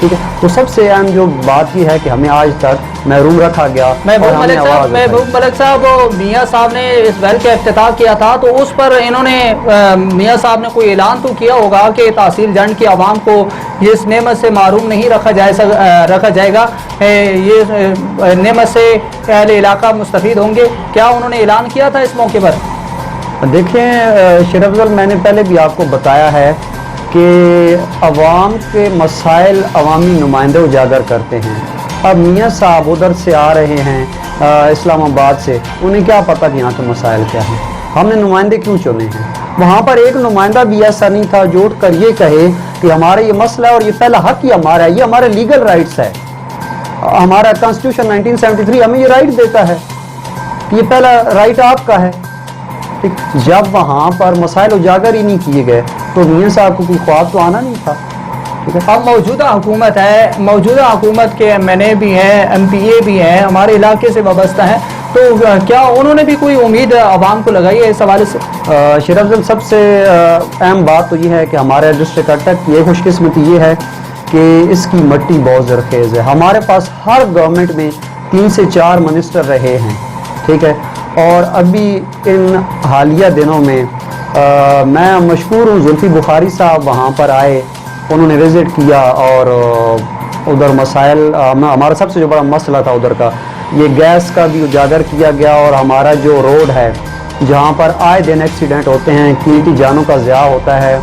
ٹھیک ہے. تو سب سے اہم جو بات یہ ہے کہ ہمیں آج تک محروم رکھا گیا. محبوب ملک صاحب میاں صاحب نے اس بحر کا افتتاح کیا تھا تو اس پر انہوں نے میاں صاحب نے کوئی اعلان تو کیا ہوگا کہ تحصیل جنڈ کی عوام کو یہ اس نعمت سے محروم نہیں رکھا جائے گا, یہ نعمت سے اہل علاقہ مستفید ہوں گے, کیا انہوں نے اعلان کیا تھا اس موقع پر؟ دیکھیں شیر افضل, میں نے پہلے بھی آپ کو بتایا ہے کہ عوام کے مسائل عوامی نمائندے اجاگر کرتے ہیں. اب میاں صاحب ادھر سے آ رہے ہیں اسلام آباد سے, انہیں کیا پتہ کہ یہاں کے مسائل کیا ہیں. ہم نے نمائندے کیوں چنے ہیں؟ وہاں پر ایک نمائندہ بھی ایسا نہیں تھا جو اٹھ کر یہ کہے کہ ہمارا یہ مسئلہ ہے اور یہ پہلا حق ہی ہمارا ہے, یہ ہمارے لیگل رائٹس ہے, ہمارا کانسٹیٹیوشن 1973 ہمیں یہ رائٹ دیتا ہے کہ یہ پہلا رائٹ آپ کا ہے. جب وہاں پر مسائل اجاگر ہی نہیں کیے گئے تو میاں صاحب کو کوئی خواب تو آنا نہیں تھا. اب موجودہ حکومت ہے, موجودہ حکومت کے ایم این اے بھی ہیں, ایم پی اے بھی ہیں, ہمارے علاقے سے وابستہ ہیں, تو کیا انہوں نے بھی کوئی امید عوام کو لگائی ہے اس حوالے سے؟ شیر افضل, سب سے اہم بات تو یہ ہے کہ ہمارے ڈسٹرکٹ اٹک کی یہ خوش قسمتی یہ ہے کہ اس کی مٹی بہت زرخیز ہے. ہمارے پاس ہر گورنمنٹ میں 3 سے 4 منسٹر رہے ہیں, ٹھیک ہے, اور ابھی ان حالیہ دنوں میں میں مشکور ہوں, زلفی بخاری صاحب وہاں پر آئے, انہوں نے وزٹ کیا اور ادھر مسائل, ہمارا سب سے جو بڑا مسئلہ تھا ادھر کا یہ گیس کا بھی اجاگر کیا گیا, اور ہمارا جو روڈ ہے جہاں پر آئے دن ایکسیڈنٹ ہوتے ہیں, قیمتی جانوں کا ضیاع ہوتا ہے,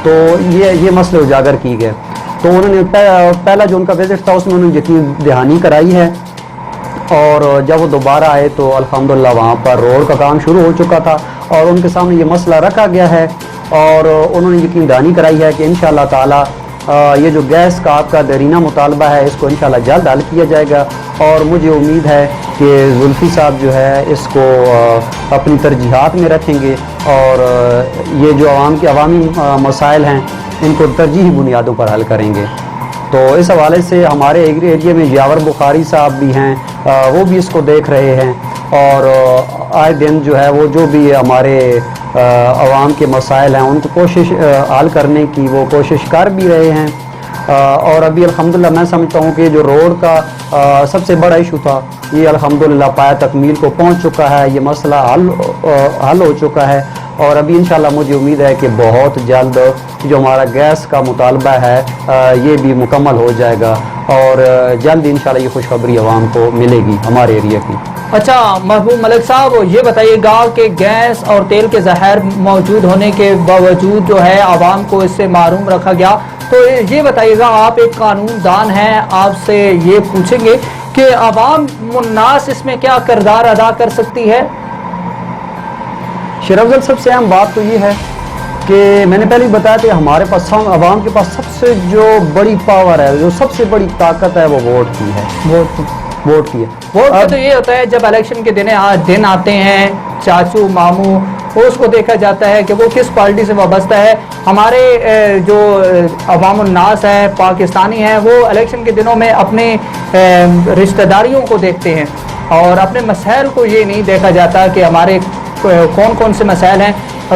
تو یہ مسئلے اجاگر کی گئے. تو انہوں نے پہلا جو ان کا وزٹ تھا اس میں انہوں نے یقین دہانی کرائی ہے, اور جب وہ دوبارہ آئے تو الحمدللہ وہاں پر روڈ کا کام شروع ہو چکا تھا اور ان کے سامنے یہ مسئلہ رکھا گیا ہے, اور انہوں نے یقین دہانی کرائی ہے کہ انشاءاللہ تعالی یہ جو گیس کا آپ کا دیرینہ مطالبہ ہے اس کو انشاءاللہ جلد حل کیا جائے گا. اور مجھے امید ہے کہ زلفی صاحب جو ہے اس کو اپنی ترجیحات میں رکھیں گے, اور یہ جو عوامی مسائل ہیں ان کو ترجیحی بنیادوں پر حل کریں گے. تو اس حوالے سے ہمارے ایریا میں یاور بخاری صاحب بھی ہیں, وہ بھی اس کو دیکھ رہے ہیں, اور آئے دن جو ہے وہ جو بھی ہمارے عوام کے مسائل ہیں ان کو کوشش حل کرنے کی وہ کوشش کر بھی رہے ہیں. اور ابھی الحمدللہ میں سمجھتا ہوں کہ جو روڈ کا سب سے بڑا ایشو تھا یہ الحمدللہ پایہ تکمیل کو پہنچ چکا ہے, یہ مسئلہ حل ہو چکا ہے, اور ابھی انشاءاللہ مجھے امید ہے کہ بہت جلد جو ہمارا گیس کا مطالبہ ہے یہ بھی مکمل ہو جائے گا, اور جلد انشاءاللہ یہ خوشخبری عوام کو ملے گی ہمارے ایریا کی. اچھا محبوب ملک صاحب, یہ بتائیے گا کہ گیس اور تیل کے ذخائر موجود ہونے کے باوجود جو ہے عوام کو اس سے محروم رکھا گیا, تو یہ بتائیے گا, آپ ایک قانون دان ہیں, آپ سے یہ پوچھیں گے کہ عوام الناس اس میں کیا کردار ادا کر سکتی ہے؟ شیر افضل, سب سے اہم بات تو یہ ہے کہ میں نے پہلے بتایا کہ ہمارے پاس عوام کے پاس سب سے جو بڑی پاور ہے, جو سب سے بڑی طاقت ہے وہ ووٹ کی ہے. ووٹ کی ہے. ووٹ کا تو یہ ہوتا ہے جب الیکشن کے دن آتے ہیں, چاچو ماموں اس کو دیکھا جاتا ہے کہ وہ کس پارٹی سے وابستہ ہے. ہمارے جو عوام الناس ہیں, پاکستانی ہیں, وہ الیکشن کے دنوں میں اپنے رشتہ داریوں کو دیکھتے ہیں اور اپنے مسائل کو یہ نہیں دیکھا جاتا کہ ہمارے کون کون سے مسائل ہیں.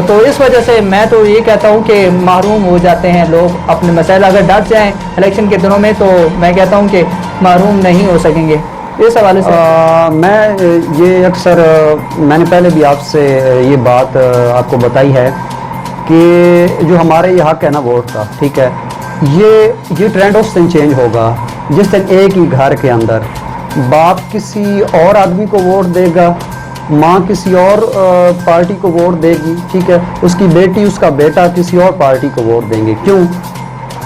تو اس وجہ سے میں تو یہ کہتا ہوں کہ محروم ہو جاتے ہیں لوگ اپنے مسائل, اگر ڈٹ جائیں الیکشن کے دنوں میں تو میں کہتا ہوں کہ محروم نہیں ہو سکیں گے. اس حوالے سے میں یہ اکثر میں نے پہلے بھی آپ سے یہ بات آپ کو بتائی ہے کہ جو ہمارے یہ حق ہے نا ووٹ کا, ٹھیک ہے, یہ ٹرینڈ اس دن چینج ہوگا جس دن ایک ہی گھر کے اندر باپ کسی اور آدمی کو ووٹ دے گا, ماں کسی اور پارٹی کو ووٹ دے گی, ٹھیک ہے, اس کی بیٹی اس کا بیٹا کسی اور پارٹی کو ووٹ دیں گے. کیوں؟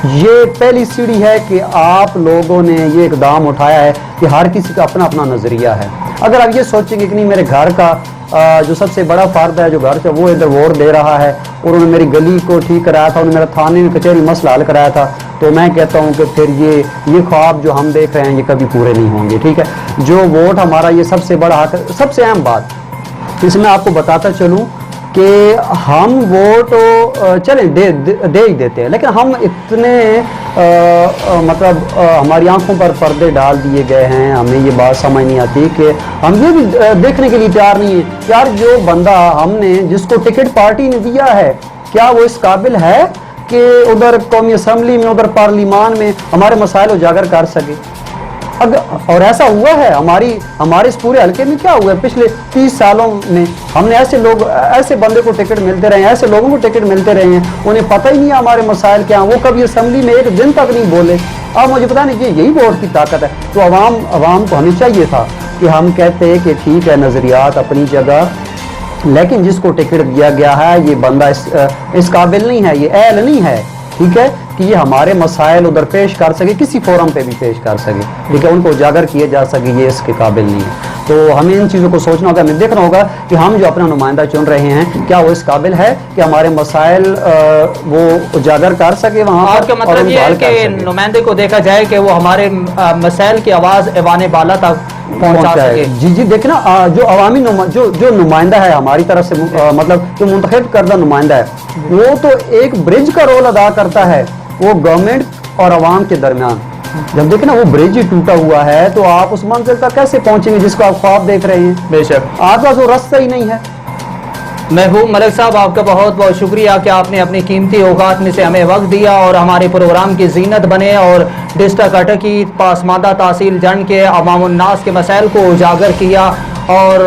یہ پہلی سیڑھی ہے کہ آپ لوگوں نے یہ اقدام اٹھایا ہے کہ ہر کسی کا اپنا اپنا نظریہ ہے. اگر آپ یہ سوچیں گے کہ نہیں میرے گھر کا جو سب سے بڑا فرد ہے جو گھر سے وہ ادھر ووٹ دے رہا ہے اور انہوں نے میری گلی کو ٹھیک کرایا تھا, انہوں نے میرا تھانے میں کچہری مسئلہ حل کرایا تھا, تو میں کہتا ہوں کہ پھر یہ خواب جو ہم دیکھ رہے ہیں یہ کبھی پورے نہیں ہوں گے. ٹھیک ہے, جو ووٹ ہمارا یہ سب سے بڑا حق ہے. سب سے اہم بات اس میں آپ کو بتاتا چلوں کہ ہم ووٹ چلیں دے ہی دیتے ہیں, لیکن ہم اتنے مطلب ہماری آنکھوں پر پردے ڈال دیے گئے ہیں, ہمیں یہ بات سمجھ نہیں آتی کہ ہم یہ بھی دیکھنے کے لیے تیار نہیں ہیں یار جو بندہ ہم نے جس کو ٹکٹ پارٹی نے دیا ہے کیا وہ اس قابل ہے کہ ادھر قومی اسمبلی میں, ادھر پارلیمان میں ہمارے مسائل اجاگر کر سکے. اور ایسا ہوا ہے ہمارے اس پورے حلقے میں. کیا ہوا ہے پچھلے 30 سالوں میں؟ ہم نے ایسے بندے کو ٹکٹ ملتے رہے ہیں, ایسے لوگوں کو ٹکٹ ملتے رہے ہیں, انہیں پتہ ہی نہیں ہے ہمارے مسائل کیا ہیں. وہ کبھی اسمبلی میں ایک دن تک نہیں بولے. اب مجھے پتا نہیں کہ یہی ووٹ کی طاقت ہے. تو عوام کو ہمیں چاہیے تھا کہ ہم کہتے کہ ٹھیک ہے نظریات اپنی جگہ, لیکن جس کو ٹکٹ دیا گیا ہے یہ بندہ اس قابل نہیں ہے, یہ اہل نہیں ہے, ٹھیک ہے, کہ یہ ہمارے مسائل ادھر پیش کر سکے, کسی فورم پہ بھی پیش کر سکے, ٹھیک ہے, ان کو اجاگر کیے جا سکے, یہ اس کے قابل نہیں ہے. تو ہمیں ان چیزوں کو سوچنا ہوگا, ہمیں دیکھنا ہوگا کہ ہم جو اپنا نمائندہ چن رہے ہیں کیا وہ اس قابل ہے کہ ہمارے مسائل وہ اجاگر کر سکے وہاں پر. آپ کا مطلب یہ ہے کہ نمائندے کو دیکھا جائے کہ وہ ہمارے مسائل کی آواز ایوان بالا تک پہنچا سکے. جی دیکھنا, جو عوامی جو نمائندہ ہے ہماری طرف سے, مطلب جو منتخب کردہ نمائندہ ہے, وہ تو ایک برج کا رول ادا کرتا ہے, وہ گورنمنٹ اور عوام کے درمیان. جب دیکھنا وہ برج ہی ٹوٹا ہوا ہے تو آپ اس منزل تک کیسے پہنچیں گے جس کو آپ خواب دیکھ رہے ہیں؟ بے شک آپ کا وہ راستہ ہی نہیں ہے. محبوب ملک صاحب, آپ کا بہت بہت شکریہ کہ آپ نے اپنی قیمتی اوقات میں سے ہمیں وقت دیا اور ہمارے پروگرام کی زینت بنے اور ڈسٹرکٹ اٹکی پاسماندہ تحصیل جنڈ کے عوام الناس کے مسائل کو اجاگر کیا. اور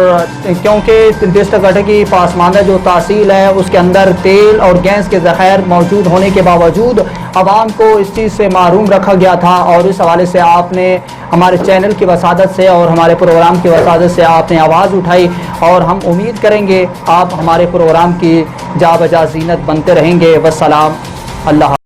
کیونکہ ڈسٹرکٹ اٹکی پاسماندہ جو تحصیل ہے اس کے اندر تیل اور گیس کے ذخائر موجود ہونے کے باوجود عوام کو اس چیز سے محروم رکھا گیا تھا, اور اس حوالے سے آپ نے ہمارے چینل کی وسادت سے اور ہمارے پروگرام کی وسادت سے آپ نے آواز اٹھائی, اور ہم امید کریں گے آپ ہمارے پروگرام کی جا بجا زینت بنتے رہیں گے. والسلام, اللہ